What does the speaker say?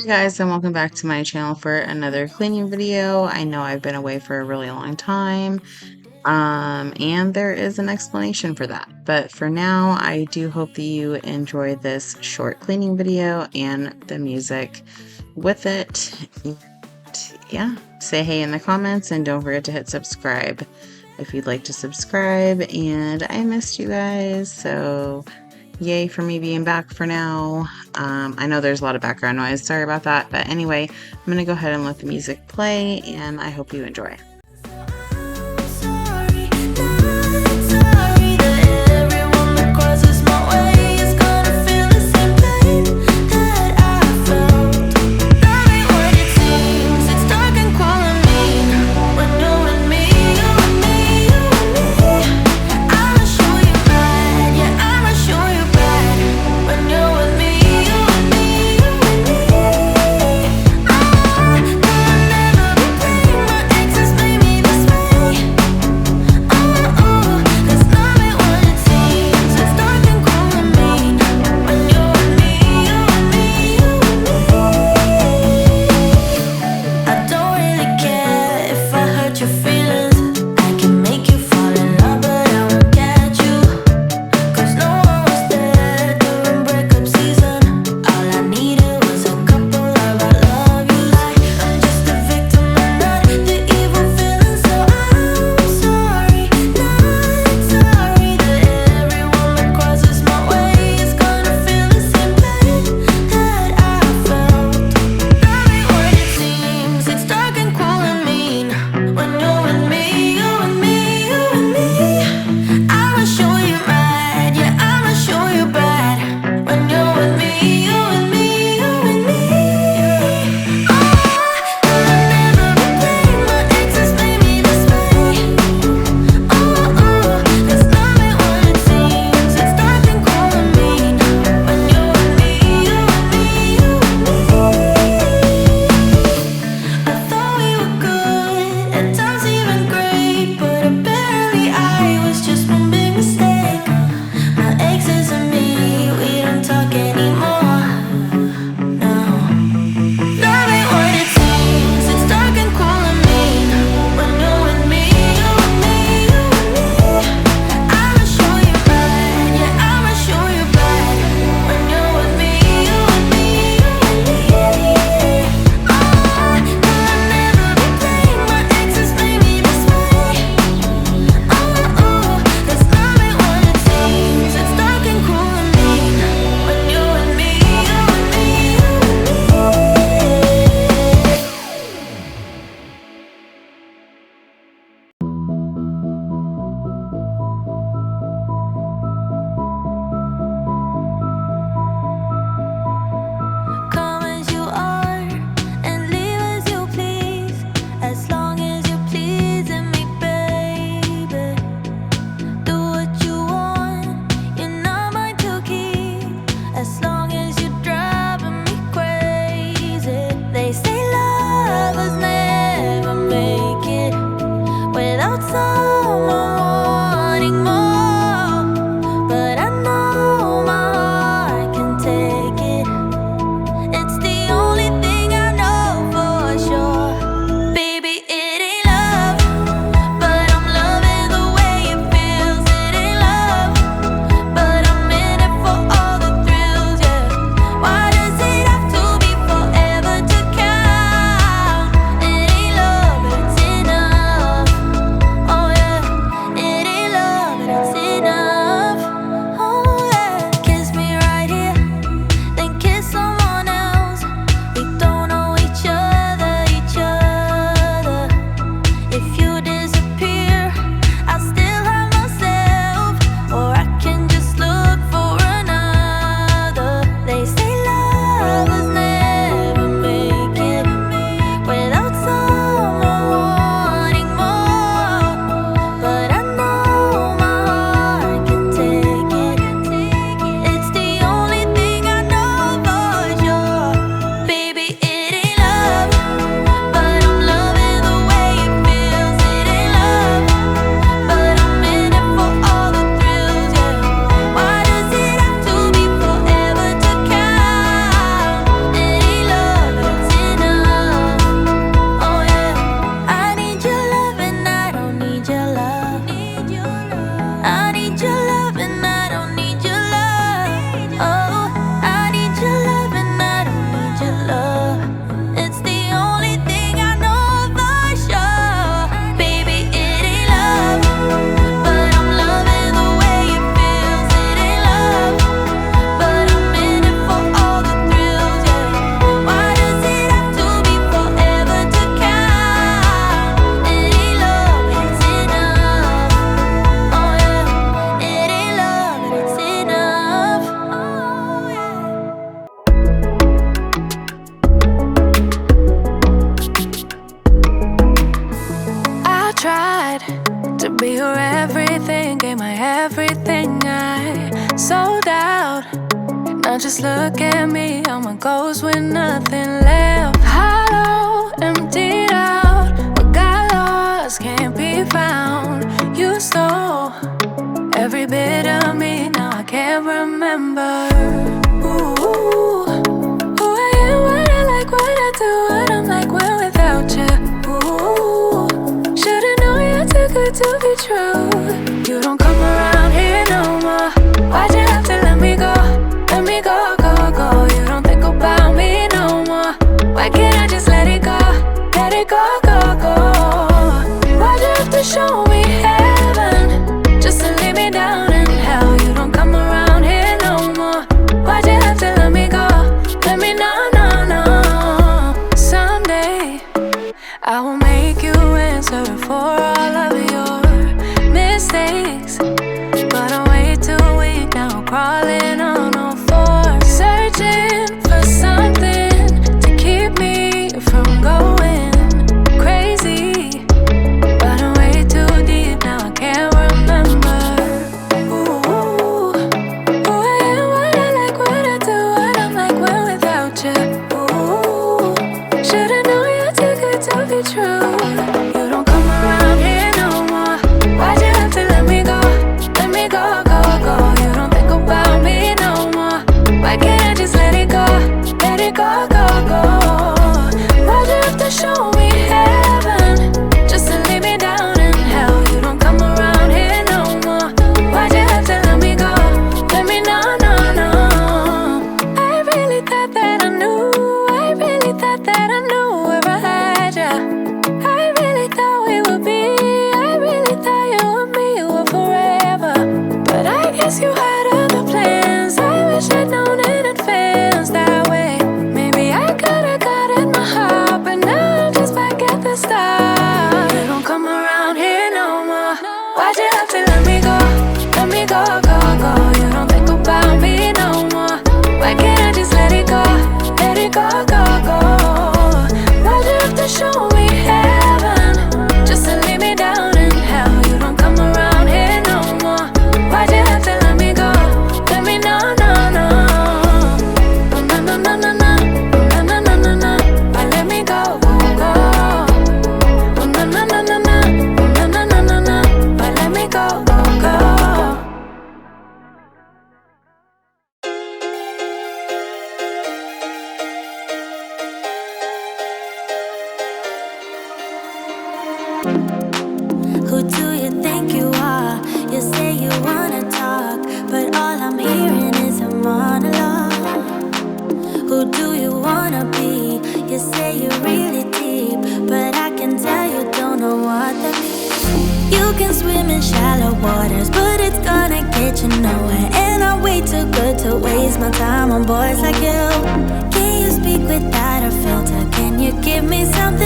Hey guys, and welcome back to my channel for another cleaning video. I know I've been away for a really long time, and there is an explanation for that. But for now, I do hope that you enjoy this short cleaning video and the music with it. And yeah, say hey in the comments and don't forget to hit subscribe if you'd like to subscribe. And I missed you guys, so yay for me being back for now. I know there's a lot of background noise. Sorry about that. But anyway, I'm going to go ahead and let the music play, and I hope you enjoy. Now just look at me, I'm a ghost with nothing left. Hollow, emptied out, what got lost can't be found. You stole every bit of me, now I can't remember. Ooh, who I am, what I like, what I do, what I'm like when without you. Ooh, should've known you're too good to be true. You don't come around here no more. Why'd you have to let me go? Let me go, go, go. You don't think about me no more. Why can't I just let it go? Let it go, go, go. Why'd you have to show me heaven just to leave me down in hell? You don't come around here no more. Why'd you have to let me go? Let me know, no, no. Someday I will make you answer for all of your mistakes, but I'm way too weak now, crawling on all fours, searching for something to keep me from going crazy. But I'm way too deep now, I can't remember. Ooh, who I am, what I like, what I do, what I'm like when without you. Ooh, should've known you're too good to be true. You don't come around here no more. Why'd you have to let me go? Let me go, go, go. You don't think about me no more. Why can't I just let it go? Let it go, go, go. Why'd you have to show me heaven just to leave me down in hell? You don't come around here no more. Why'd you have to let me go? Let me know, no, no. I really thought that I knew. I really thought that I knew where I had ya. I really thought we would be. I really thought you and me were forever. But I guess you had other plans. I wish I'd known in advance that way. Maybe I could've gotten my heart, but now I'm just back at the start. You don't come around here no more. Why'd you have to let me go? Let me go, go, go. You don't think about me no more. Why can't I just let it go? Let it go, go, go. Why'd you have to show me heaven just to leave me down in hell? You don't come around here no more. Why'd you have to let me go? Let me know, no, no. No, no, no, no, no. No, no, no, no, no. Why let me go, go, go. No, no, no, no, no, no. No, no, no, no, no. Why let me go, go, go. Who do you think you are? You say you wanna talk, but all I'm hearing is a monologue. Who do you wanna be? You say you're really deep, but I can tell you don't know what that means. You can swim in shallow waters, but it's gonna get you nowhere. And I'm way too good to waste my time on boys like you. Can you speak without a filter? Can you give me something